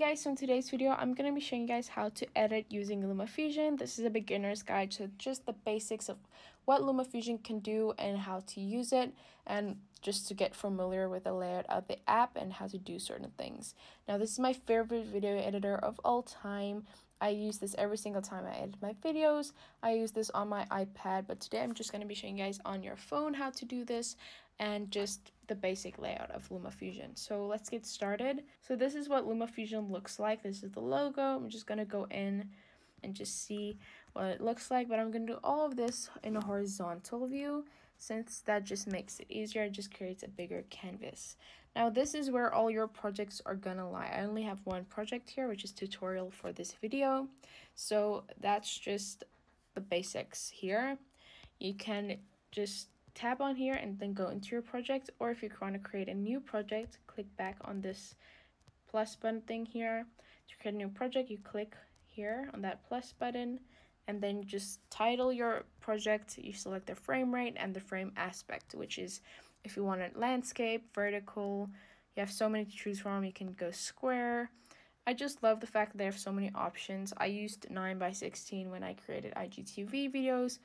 guys, so in today's video I'm going to be showing you guys how to edit using LumaFusion. This is a beginner's guide, so just the basics of what LumaFusion can do and how to use it, and just to get familiar with the layout of the app and how to do certain things. Now this is my favorite video editor of all time. I use this every single time I edit my videos. I use this on my iPad, but today I'm just going to be showing you guys on your phone how to do this and just the basic layout of LumaFusion. So let's get started. So this is what LumaFusion looks like. This is the logo. I'm just going to go in and just see what it looks like, but I'm going to do all of this in a horizontal view since that just makes it easier. It just creates a bigger canvas. Now this is where all your projects are gonna lie. I only have one project here, which is tutorial for this video, so that's just the basics here. You can just tap on here and then go into your project, or if you want to create a new project, click back on this plus button thing here. To create a new project, you click here on that plus button, and then you just title your project. You select the frame rate and the frame aspect, which is if you want it landscape, vertical. You have so many to choose from. You can go square. I just love the fact that they have so many options. I used 9:16 when I created IGTV videos.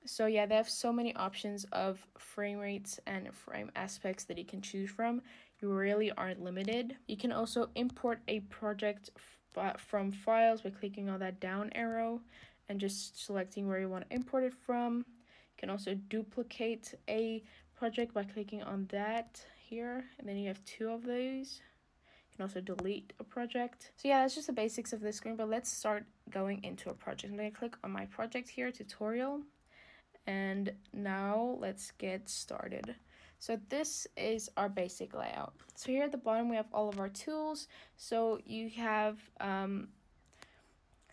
So yeah, they have so many options of frame rates and frame aspects that you can choose from. You really aren't limited. You can also import a project from files by clicking on that down arrow and just selecting where you want to import it from. You can also duplicate a project by clicking on that here, and then you have two of those. You can also delete a project. So yeah, that's just the basics of this screen, but let's start going into a project. I'm going to click on my project here, tutorial, and now let's get started. So this is our basic layout. So here at the bottom we have all of our tools. So you have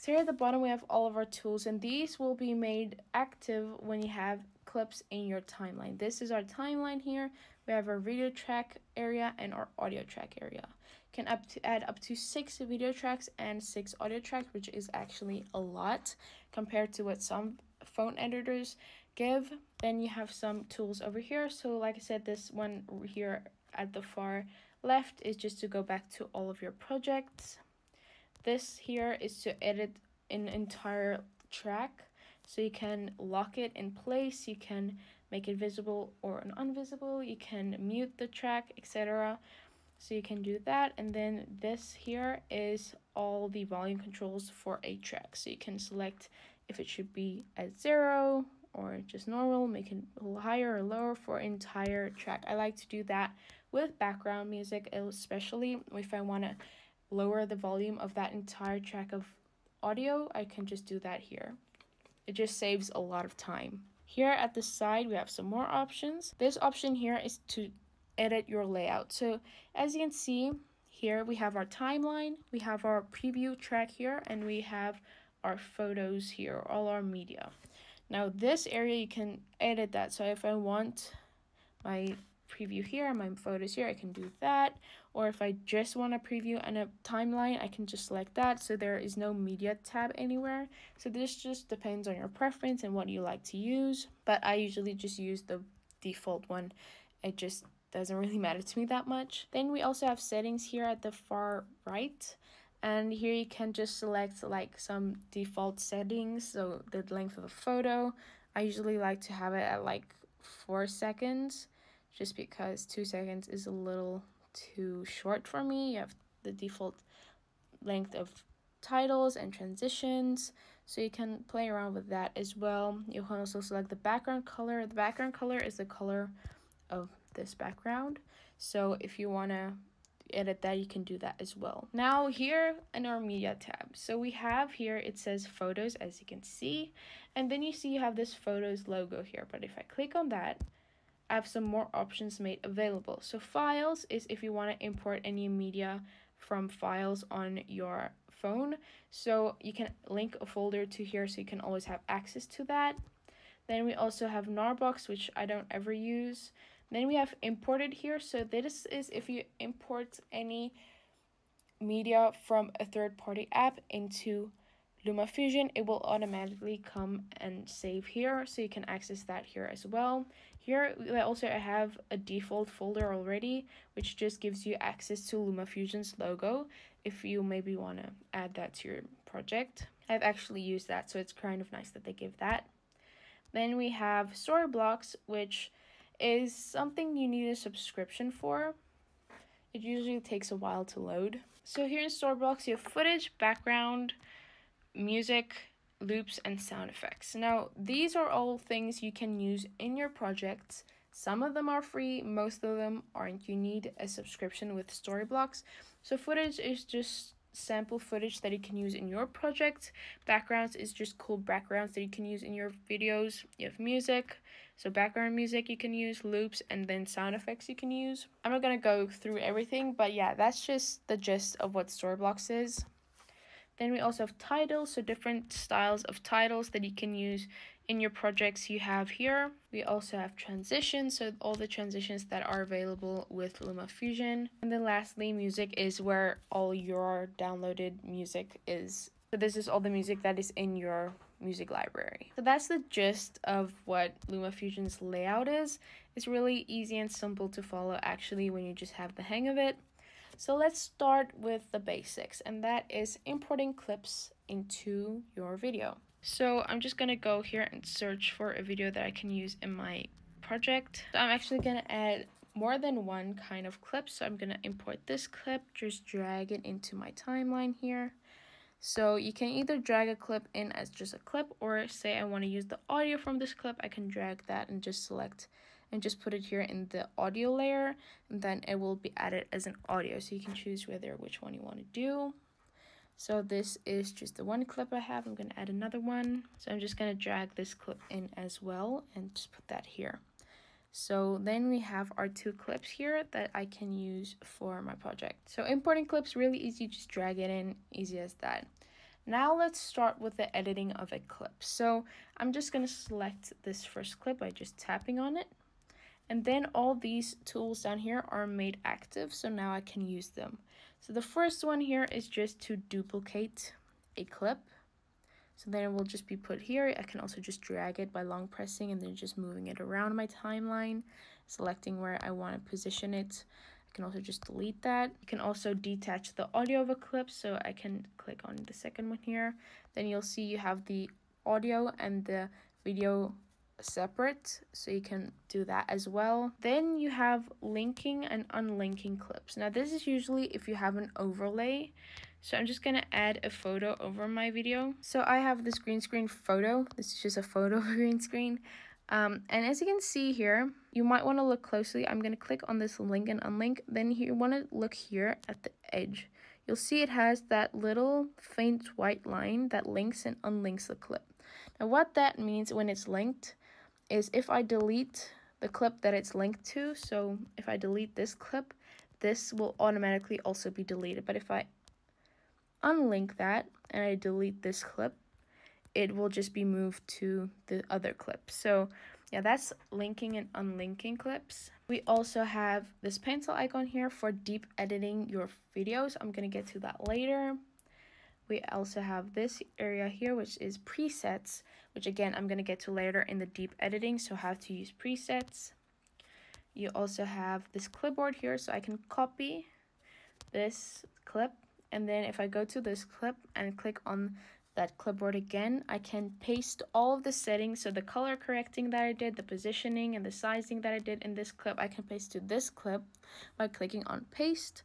here at the bottom we have all of our tools, and these will be made active when you have clips in your timeline. This is our timeline here. We have our video track area and our audio track area. You can add up to 6 video tracks and 6 audio tracks, which is actually a lot compared to what some phone editors give. Then you have some tools over here. So like I said, this one here at the far left is just to go back to all of your projects. This here is to edit an entire track, so you can lock it in place, you can make it visible or invisible, you can mute the track, etc. So you can do that. And then this here is all the volume controls for a track, so you can select if it should be at 0 or just normal, make it a little higher or lower for entire track. I like to do that with background music, especially if I want to lower the volume of that entire track of audio. I can just do that here. It just saves a lot of time. Here at the side we have some more options. This option here is to edit your layout. So as you can see here, we have our timeline, we have our preview track here, and we have our photos here, all our media. Now this area you can edit that. So if I want my preview here, my photos here, I can do that. Or if I just want a preview and a timeline, I can just select that, so there is no media tab anywhere. So this just depends on your preference and what you like to use, but I usually just use the default one. It just doesn't really matter to me that much. Then we also have settings here at the far right, and here you can just select like some default settings. So the length of the photo, I usually like to have it at like 4 seconds, just because 2 seconds is a little too short for me. You have the default length of titles and transitions, so you can play around with that as well. You can also select the background color. The background color is the color of this background, so if you want to edit that, you can do that as well. Now here in our media tab, so we have here, it says photos, as you can see, and then you see you have this photos logo here. But if I click on that, I have some more options made available. So files is if you want to import any media from files on your phone. So you can link a folder to here, so you can always have access to that. Then we also have Narbox, which I don't ever use. Then we have imported here. So this is if you import any media from a third-party app into LumaFusion, it will automatically come and save here, so you can access that here as well. Here also I have a default folder already, which just gives you access to LumaFusion's logo if you maybe want to add that to your project. I've actually used that, so it's kind of nice that they give that. Then we have Storyblocks, which is something you need a subscription for. It usually takes a while to load. So here in Storyblocks, you have footage, background, music, loops, and sound effects. Now, these are all things you can use in your projects. Some of them are free, most of them aren't. You need a subscription with Storyblocks. So footage is just sample footage that you can use in your project. Backgrounds is just cool backgrounds that you can use in your videos. You have music, so background music you can use, loops, and then sound effects you can use. I'm not gonna go through everything, but yeah, that's just the gist of what Storyblocks is. Then we also have titles, so different styles of titles that you can use in your projects you have here. We also have transitions, so all the transitions that are available with LumaFusion. And then lastly, music is where all your downloaded music is. So this is all the music that is in your music library. So that's the gist of what LumaFusion's layout is. It's really easy and simple to follow actually when you just have the hang of it. So let's start with the basics, and that is importing clips into your video. So I'm just gonna go here and search for a video that I can use in my project. So I'm actually gonna add more than one kind of clip. So I'm gonna import this clip, just drag it into my timeline here. So you can either drag a clip in as just a clip, or say I want to use the audio from this clip, I can drag that and just select and just put it here in the audio layer, and then it will be added as an audio, so you can choose which one you want to do. So this is just the one clip I have. I'm going to add another one, so I'm just going to drag this clip in as well and just put that here. So then we have our two clips here that I can use for my project. So importing clips, really easy, just drag it in, easy as that. Now let's start with the editing of a clip. So I'm just going to select this first clip by just tapping on it. And then all these tools down here are made active, so now I can use them. So the first one here is just to duplicate a clip. So then it will just be put here. I can also just drag it by long pressing and then just moving it around my timeline, selecting where I want to position it. I can also just delete that. You can also detach the audio of a clip, so I can click on the second one here. Then you'll see you have the audio and the video separate, so you can do that as well. Then you have linking and unlinking clips. Now this is usually if you have an overlay. So I'm just gonna add a photo over my video. So I have this green screen photo. This is just a photo of a green screen. And as you can see here, you might want to look closely. I'm gonna click on this link and unlink. Then you want to look here at the edge. You'll see it has that little faint white line that links and unlinks the clip. Now what that means when it's linked is if I delete the clip that it's linked to, so if I delete this clip, this will automatically also be deleted. But if I unlink that and I delete this clip, it will just be moved to the other clip. So yeah, that's linking and unlinking clips. We also have this pencil icon here for deep editing your videos. I'm gonna get to that later. We also have this area here, which is presets, which again, I'm going to get to later in the deep editing, so how to use presets. You also have this clipboard here, so I can copy this clip, and then if I go to this clip and click on that clipboard again, I can paste all of the settings, so the color correcting that I did, the positioning and the sizing that I did in this clip, I can paste to this clip by clicking on paste.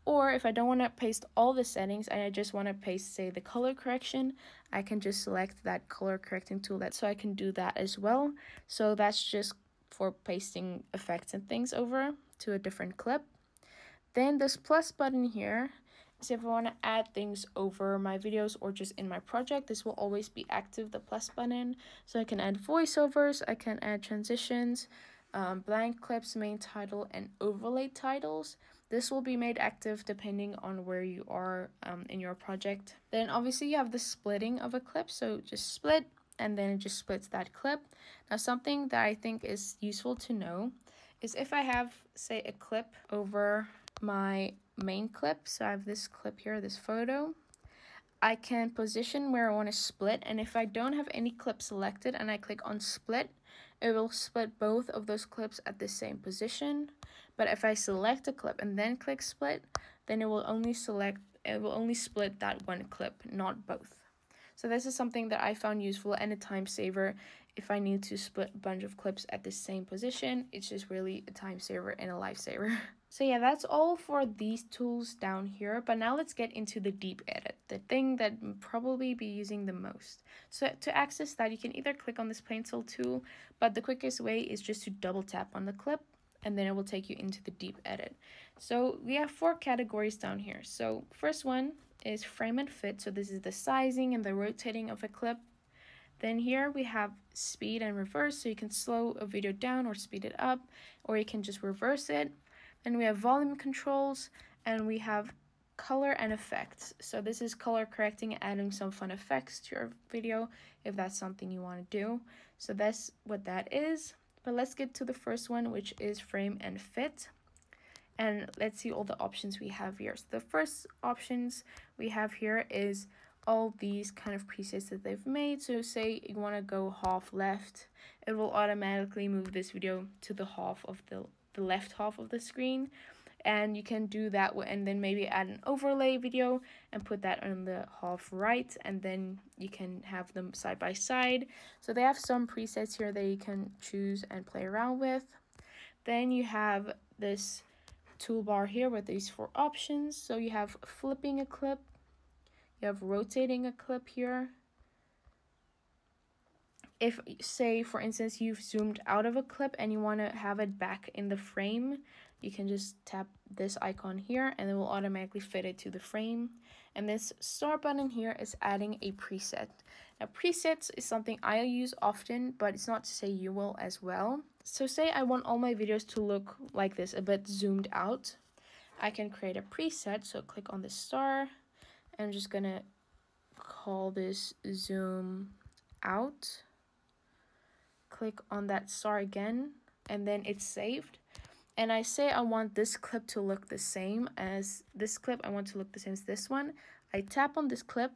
Or if I don't want to paste all the settings and I just want to paste, say, the color correction, I can just select that color correcting tool. So I can do that as well. So that's just for pasting effects and things over to a different clip. Then this plus button here is if I want to add things over my videos or just in my project. This will always be active, the plus button. So I can add voiceovers, I can add transitions, blank clips, main title, and overlay titles. This will be made active depending on where you are in your project. Then obviously you have the splitting of a clip, so just split and then it just splits that clip. Now something that I think is useful to know is if I have, say, a clip over my main clip, so I have this clip here, this photo, I can position where I want to split, and if I don't have any clip selected and I click on split, it will split both of those clips at the same position. But if I select a clip and then click split, then it will only split that one clip, not both. So this is something that I found useful and a time saver. If I need to split a bunch of clips at the same position, it's just really a time saver and a lifesaver. So yeah, that's all for these tools down here. But now let's get into the deep edit, the thing that I'm probably be using the most. So to access that, you can either click on this pencil tool, but the quickest way is just to double tap on the clip, and then it will take you into the deep edit. So we have 4 categories down here. So first one is frame and fit. So this is the sizing and the rotating of a clip. Then here we have speed and reverse. So you can slow a video down or speed it up, or you can just reverse it. Then we have volume controls, and we have color and effects. So this is color correcting, adding some fun effects to your video if that's something you want to do. So that's what that is. But let's get to the first one, which is frame and fit. And let's see all the options we have here. So the first options we have here is all these kind of presets that they've made. So say you want to go half left, it will automatically move this video to the half of the left half of the screen. And you can do that and then maybe add an overlay video and put that on the half right, and then you can have them side by side. So they have some presets here that you can choose and play around with. Then you have this toolbar here with these 4 options. So you have flipping a clip, you have rotating a clip here. If, say, for instance, you've zoomed out of a clip and you want to have it back in the frame, you can just tap this icon here and it will automatically fit it to the frame. And this start button here is adding a preset. Now, presets is something I use often, but it's not to say you will as well. So say I want all my videos to look like this, a bit zoomed out. I can create a preset. So click on the star, and I'm just gonna call this zoom out. Click on that star again, and then it's saved. And I say I want this clip to look the same as this clip. I want to look the same as this one. I tap on this clip.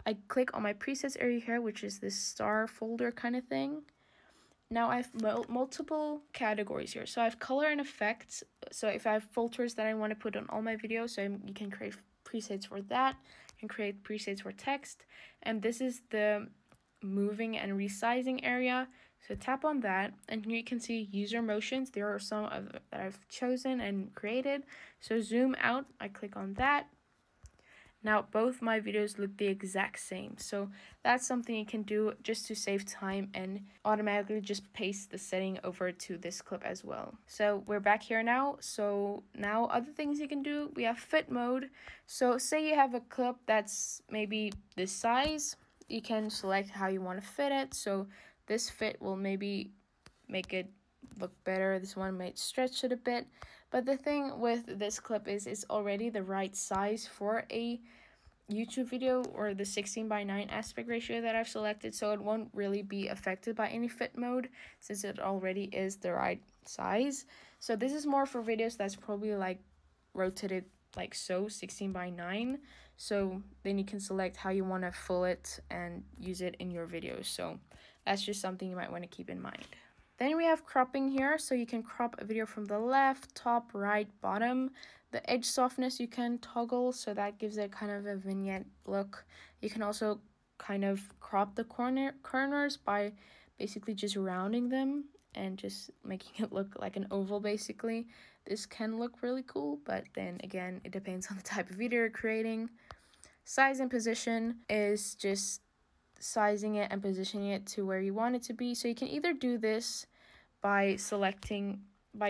I click on my presets area here, which is this star folder kind of thing. Now I have multiple categories here. So I have color and effects. So if I have filters that I want to put on all my videos, so you can create presets for that and create presets for text. And this is the moving and resizing area. So tap on that, and here you can see user motions. There are some that I've chosen and created. So zoom out, I click on that. Now both my videos look the exact same. So that's something you can do just to save time and automatically just paste the setting over to this clip as well. So we're back here now. So now other things you can do, we have fit mode. So say you have a clip that's maybe this size, you can select how you want to fit it. So this fit will maybe make it look better. This one might stretch it a bit. But the thing with this clip is it's already the right size for a YouTube video, or the 16:9 aspect ratio that I've selected. So it won't really be affected by any fit mode since it already is the right size. So this is more for videos that's probably like rotated like so, 16:9. So then you can select how you want to fill it and use it in your videos. So that's just something you might want to keep in mind. Then we have cropping here. So you can crop a video from the left, top, right, bottom. The edge softness you can toggle, so that gives it kind of a vignette look. You can also kind of crop the corners by basically just rounding them and just making it look like an oval basically. This can look really cool, but then again, it depends on the type of video you're creating. Size and position is just sizing it and positioning it to where you want it to be. So you can either do this by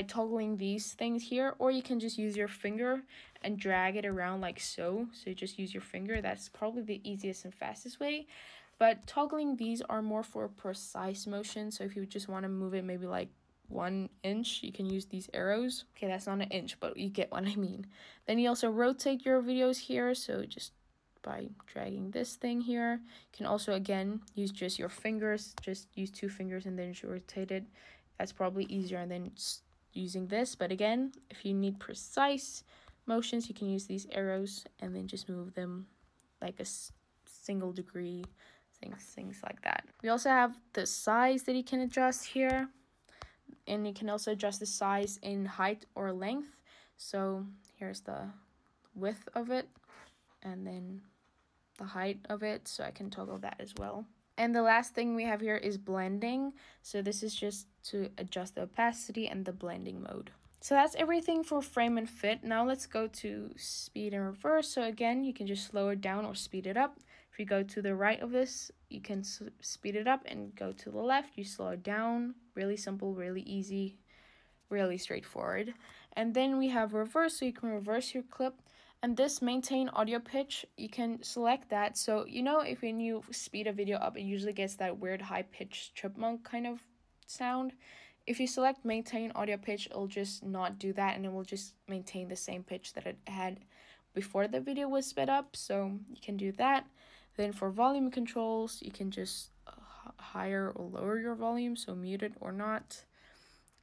toggling these things here, or you can just use your finger and drag it around like so. So you just use your finger. That's probably the easiest and fastest way. But toggling these are more for precise motion. So if you just want to move it maybe like 1 inch, you can use these arrows. Okay, that's not an inch, but you get what I mean. Then you also rotate your videos here. So just by dragging this thing here, you can also again use just your fingers. Just use 2 fingers and then just rotate it. That's probably easier than using this. But again, if you need precise motions, you can use these arrows and then just move them like single degree, things like that. We also have the size that you can adjust here, and you can also adjust the size in height or length. So here's the width of it and then the height of it, so I can toggle that as well. And the last thing we have here is blending. So this is just to adjust the opacity and the blending mode. So that's everything for frame and fit. Now let's go to speed and reverse. So again, you can just slow it down or speed it up. If you go to the right of this, you can speed it up, and go to the left, you slow it down. Really simple, really easy, really straightforward. And then we have reverse, so you can reverse your clip. And this maintain audio pitch, you can select that. So you know, if when you speed a video up, it usually gets that weird high-pitched chipmunk kind of sound. If you select maintain audio pitch, it'll just not do that, and it will just maintain the same pitch that it had before the video was sped up. So you can do that. Then for volume controls, you can just higher or lower your volume, so mute it or not.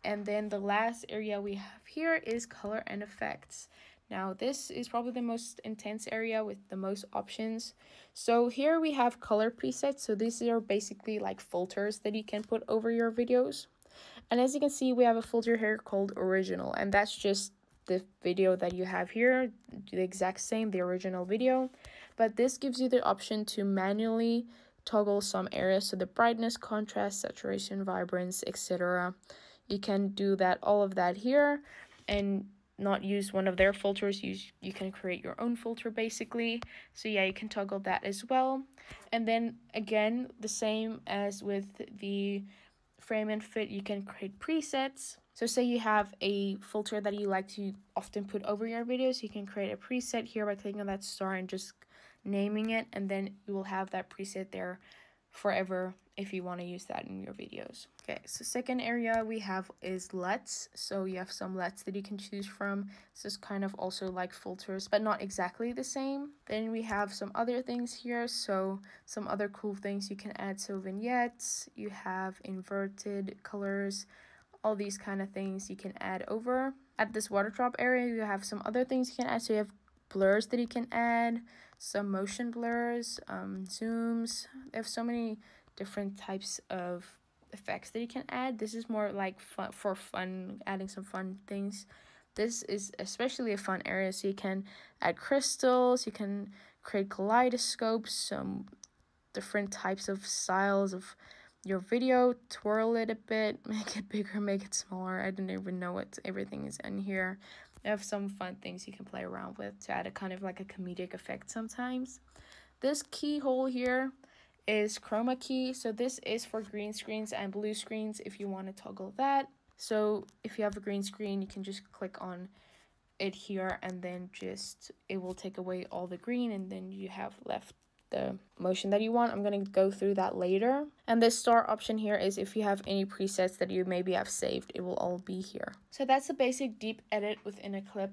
And then the last area we have here is color and effects. Now this is probably the most intense area with the most options. So here we have color presets. So these are basically like filters that you can put over your videos. And as you can see, we have a filter here called original, and that's just the video that you have here, the exact same, the original video. But this gives you the option to manually toggle some areas, so the brightness, contrast, saturation, vibrance, etc. You can do that, all of that here, and not use one of their filters. You can create your own filter basically. So yeah, you can toggle that as well. And then again, the same as with the frame and fit, you can create presets. So say you have a filter that you like to often put over your videos, you can create a preset here by clicking on that star and just naming it, and then you will have that preset there forever if you want to use that in your videos. Okay, so second area we have is LUTs. So you have some LUTs that you can choose from. This is kind of also like filters, but not exactly the same. Then we have some other things here. So some other cool things you can add. So vignettes, you have inverted colors, all these kind of things you can add over. At this water drop area, you have some other things you can add. So you have blurs that you can add, some motion blurs, zooms. They have so many different types of effects that you can add. This is more like for fun, adding some fun things. This is especially a fun area, so you can add crystals, you can create kaleidoscopes, some different types of styles of your video, twirl it a bit, make it bigger, make it smaller. I don't even know what everything is in here. I have some fun things you can play around with to add a kind of like a comedic effect sometimes. This keyhole here is chroma key. So this is for green screens and blue screens if you want to toggle that. So if you have a green screen, you can just click on it here, and then just it will take away all the green, and then you have left the motion that you want. I'm going to go through that later. And this star option here is if you have any presets that you maybe have saved, it will all be here. So that's the basic deep edit within a clip.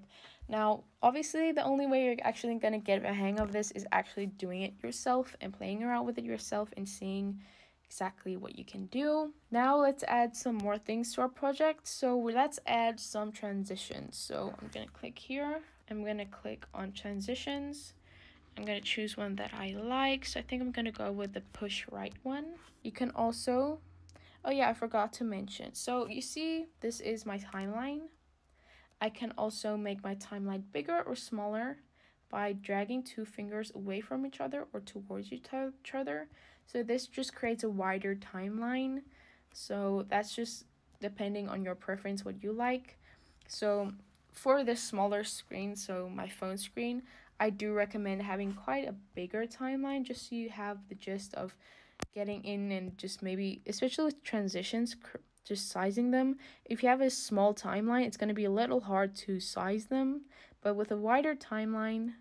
Now, obviously, the only way you're actually going to get a hang of this is actually doing it yourself and playing around with it yourself and seeing exactly what you can do. Now let's add some more things to our project. So let's add some transitions. So I'm going to click here. I'm going to click on transitions. I'm going to choose one that I like. So I think I'm going to go with the push right one. You can also, oh yeah, I forgot to mention. So you see, this is my timeline. I can also make my timeline bigger or smaller by dragging two fingers away from each other or towards each other. So this just creates a wider timeline. So that's just depending on your preference, what you like. So for this smaller screen, so my phone screen, I do recommend having quite a bigger timeline just so you have the gist of getting in and just maybe, especially with transitions, just sizing them. If you have a small timeline, it's going to be a little hard to size them. But with a wider timeline,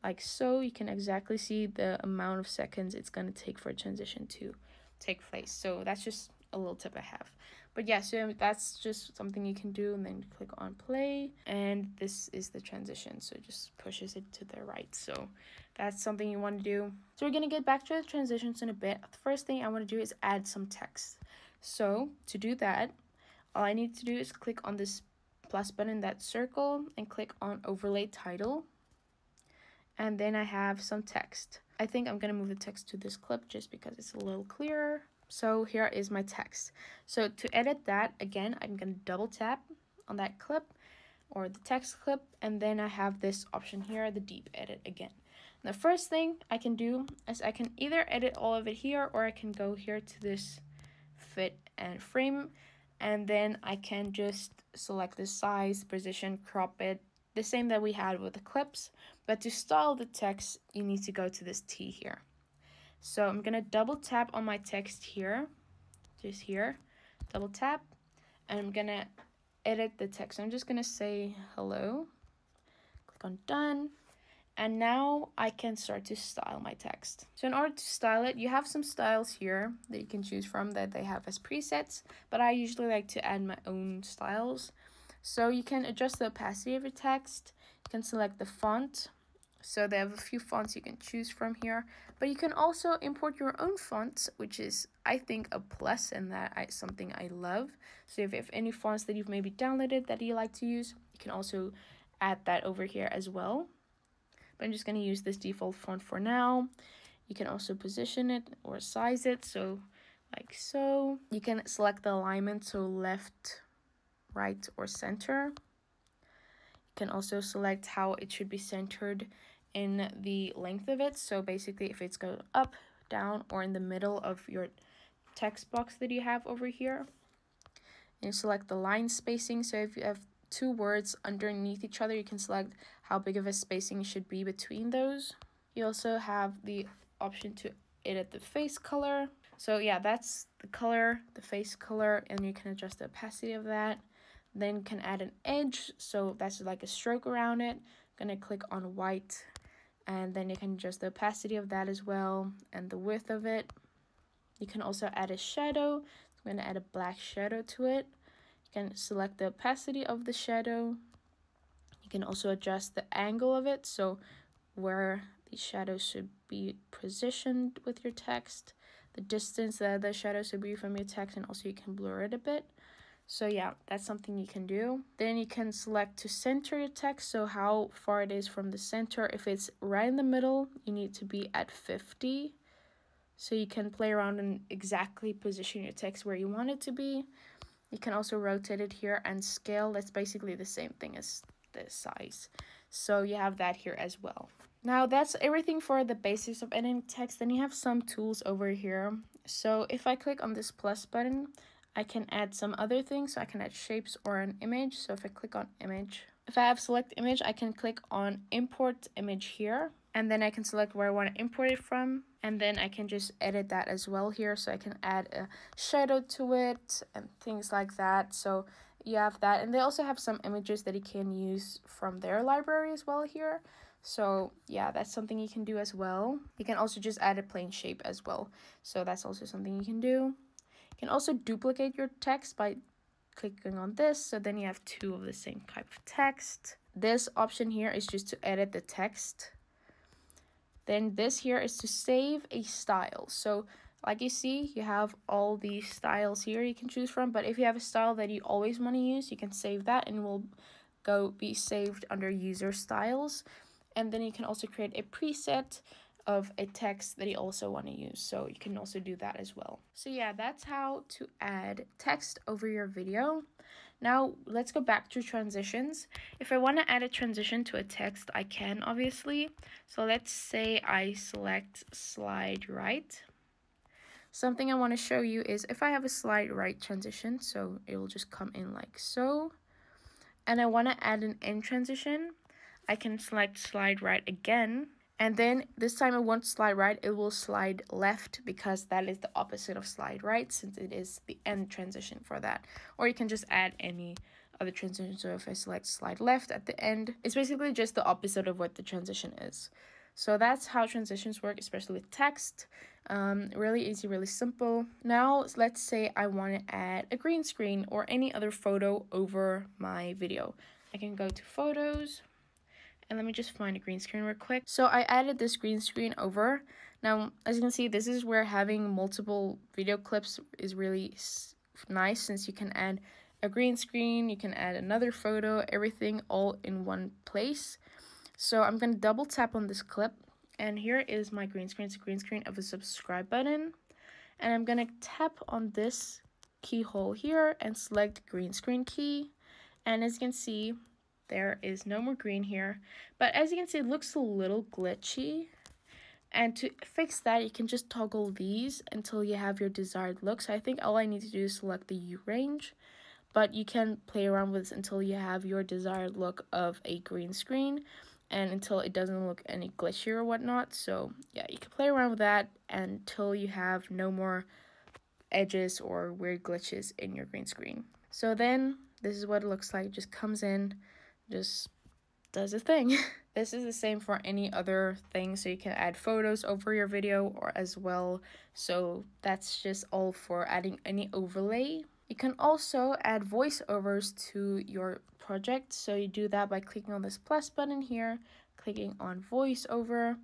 like so, you can exactly see the amount of seconds it's going to take for a transition to take place. So that's just a little tip I have. But yeah, so that's just something you can do, and then click on play, and this is the transition, so it just pushes it to the right. So that's something you want to do. So we're going to get back to the transitions in a bit. The first thing I want to do is add some text. So to do that, all I need to do is click on this plus button, that circle, and click on overlay title. and then I have some text. I think I'm gonna move the text to this clip just because it's a little clearer. So here is my text. So to edit that, again, I'm gonna double tap on that clip or the text clip, and then I have this option here, the deep edit again. And the first thing I can do is I can either edit all of it here, or I can go here to this fit and frame, and then I can just select the size, position, crop it, the same that we had with the clips. But to style the text, you need to go to this T here. So I'm gonna double tap on my text here, just here, double tap, and I'm gonna edit the text. I'm just gonna say hello, click on done, and now I can start to style my text. So in order to style it, you have some styles here that you can choose from that they have as presets, but I usually like to add my own styles. So you can adjust the opacity of your text, you can select the font. So they have a few fonts you can choose from here, but you can also import your own fonts, which is, I think, a plus, and that something I love. So if you have any fonts that you've maybe downloaded that you like to use, you can also add that over here as well. But I'm just going to use this default font for now. You can also position it or size it, so like so. You can select the alignment, so left, right, or center. You can also select how it should be centered in the length of it. So basically if it's go up, down, or in the middle of your text box that you have over here. And you select the line spacing. So if you have two words underneath each other, you can select how big of a spacing should be between those. You also have the option to edit the face color. So yeah, that's the color, the face color, and you can adjust the opacity of that. Then you can add an edge, so that's like a stroke around it. I'm gonna click on white, and then you can adjust the opacity of that as well, and the width of it. You can also add a shadow. I'm gonna add a black shadow to it. You can select the opacity of the shadow. You can also adjust the angle of it, so where the shadow should be positioned with your text, the distance that the shadow should be from your text, and also you can blur it a bit. So yeah, that's something you can do. Then you can select to center your text, so how far it is from the center. If it's right in the middle, you need to be at 50. So you can play around and exactly position your text where you want it to be. You can also rotate it here and scale. That's basically the same thing as the size. So you have that here as well. Now that's everything for the basics of editing text. Then you have some tools over here. So if I click on this plus button, I can add some other things. So I can add shapes or an image. So if I click on image, if I have select image, I can click on import image here. And then I can select where I want to import it from. And then I can just edit that as well here. So I can add a shadow to it and things like that. So you have that. And they also have some images that you can use from their library as well here. So yeah, that's something you can do as well. You can also just add a plain shape as well. So that's also something you can do. You can also duplicate your text by clicking on this, so then you have two of the same type of text. This option here is just to edit the text. Then this here is to save a style. So like you see, you have all these styles here you can choose from, but if you have a style that you always want to use, you can save that and it will be saved under user styles. And then you can also create a preset of a text that you also want to use, so you can also do that as well. So yeah, that's how to add text over your video. Now let's go back to transitions. If I want to add a transition to a text, I can obviously. So let's say I select slide right. Something I want to show you is if I have a slide right transition, so it will just come in like so, and I want to add an end transition, I can select slide right again. And then this time it won't slide right, it will slide left, because that is the opposite of slide right, since it is the end transition for that. Or you can just add any other transition. So if I select slide left at the end, it's basically just the opposite of what the transition is. So that's how transitions work, especially with text. Really easy, really simple. Now let's say I want to add a green screen or any other photo over my video. I can go to photos. And let me just find a green screen real quick. So I added this green screen over. Now, as you can see, this is where having multiple video clips is really nice, since you can add a green screen, you can add another photo, everything all in one place. So I'm going to double tap on this clip, and here is my green screen. It's a green screen of a subscribe button, and I'm going to tap on this keyhole here and select green screen key, and as you can see, there is no more green here, but as you can see, it looks a little glitchy. And to fix that, you can just toggle these until you have your desired look. So I think all I need to do is select the U range, but you can play around with this until you have your desired look of a green screen and until it doesn't look any glitchy or whatnot. So yeah, you can play around with that until you have no more edges or weird glitches in your green screen. So then this is what it looks like. It just comes in, just does a thing. This is the same for any other thing, so you can add photos over your video or as well. So that's just all for adding any overlay. You can also add voiceovers to your project. So you do that by clicking on this plus button here, clicking on voiceover,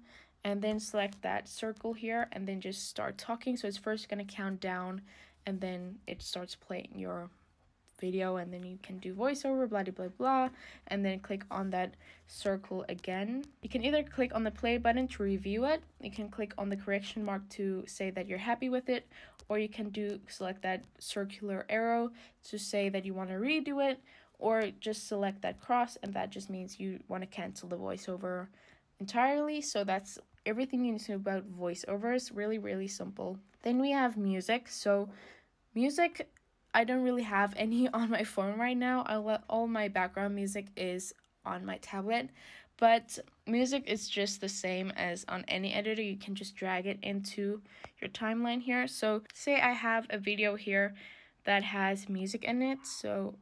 and then select that circle here and then just start talking. So it's first going to count down and then it starts playing your video, and then you can do voiceover, blah blah blah, and then click on that circle again. You can either click on the play button to review it, you can click on the correction mark to say that you're happy with it, or you can select that circular arrow to say that you want to redo it, or just select that cross, and that just means you want to cancel the voiceover entirely. So that's everything you need to know about voiceovers. Really simple. Then we have music. So music, I don't really have any on my phone right now. All my background music is on my tablet, but music is just the same as on any editor. You can just drag it into your timeline here. So say I have a video here that has music in it. So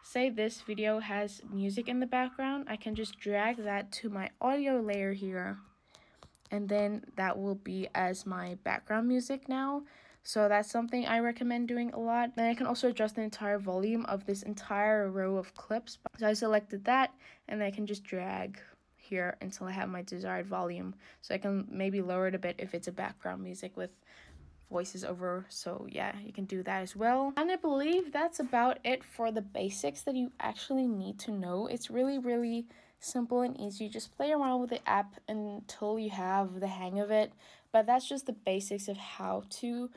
say this video has music in the background. I can just drag that to my audio layer here, and then that will be as my background music now. So that's something I recommend doing a lot. Then I can also adjust the entire volume of this entire row of clips. So I selected that, and I can just drag here until I have my desired volume. So I can maybe lower it a bit if it's a background music with voices over. So yeah, you can do that as well. And I believe that's about it for the basics that you actually need to know. It's really simple and easy. Just play around with the app until you have the hang of it. But that's just the basics of how to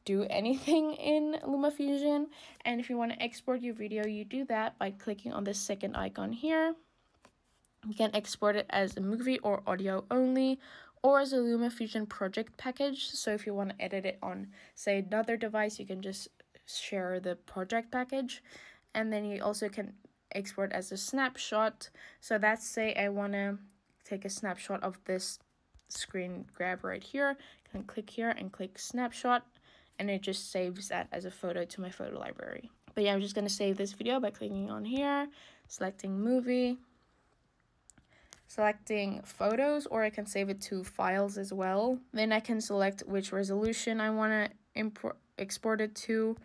do anything in LumaFusion. And if you want to export your video, you do that by clicking on the second icon here. You can export it as a movie or audio only, or as a LumaFusion project package. So if you want to edit it on, say, another device, you can just share the project package. And then you also can export as a snapshot. So that's, say I want to take a snapshot of this screen grab right here. I can click here and click snapshot, and it just saves that as a photo to my photo library. But yeah, I'm just going to save this video by clicking on here, selecting movie, selecting photos, or I can save it to files as well. Then I can select which resolution I want to export it to,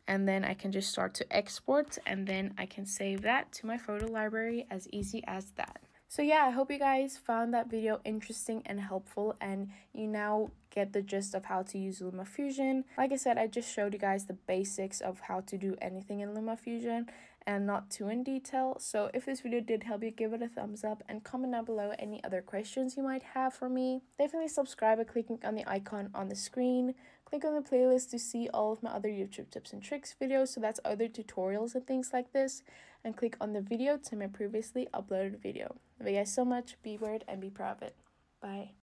and then I can just start to export, and then I can save that to my photo library, as easy as that. So yeah, I hope you guys found that video interesting and helpful, and you now get the gist of how to use LumaFusion. Like I said, I just showed you guys the basics of how to do anything in LumaFusion and not too in detail. So if this video did help you, give it a thumbs up and comment down below any other questions you might have for me. Definitely subscribe by clicking on the icon on the screen. Click on the playlist to see all of my other YouTube tips and tricks videos, so that's other tutorials and things like this, and click on the video to my previously uploaded video. Love you guys so much. Be weird and be proud of it. Bye.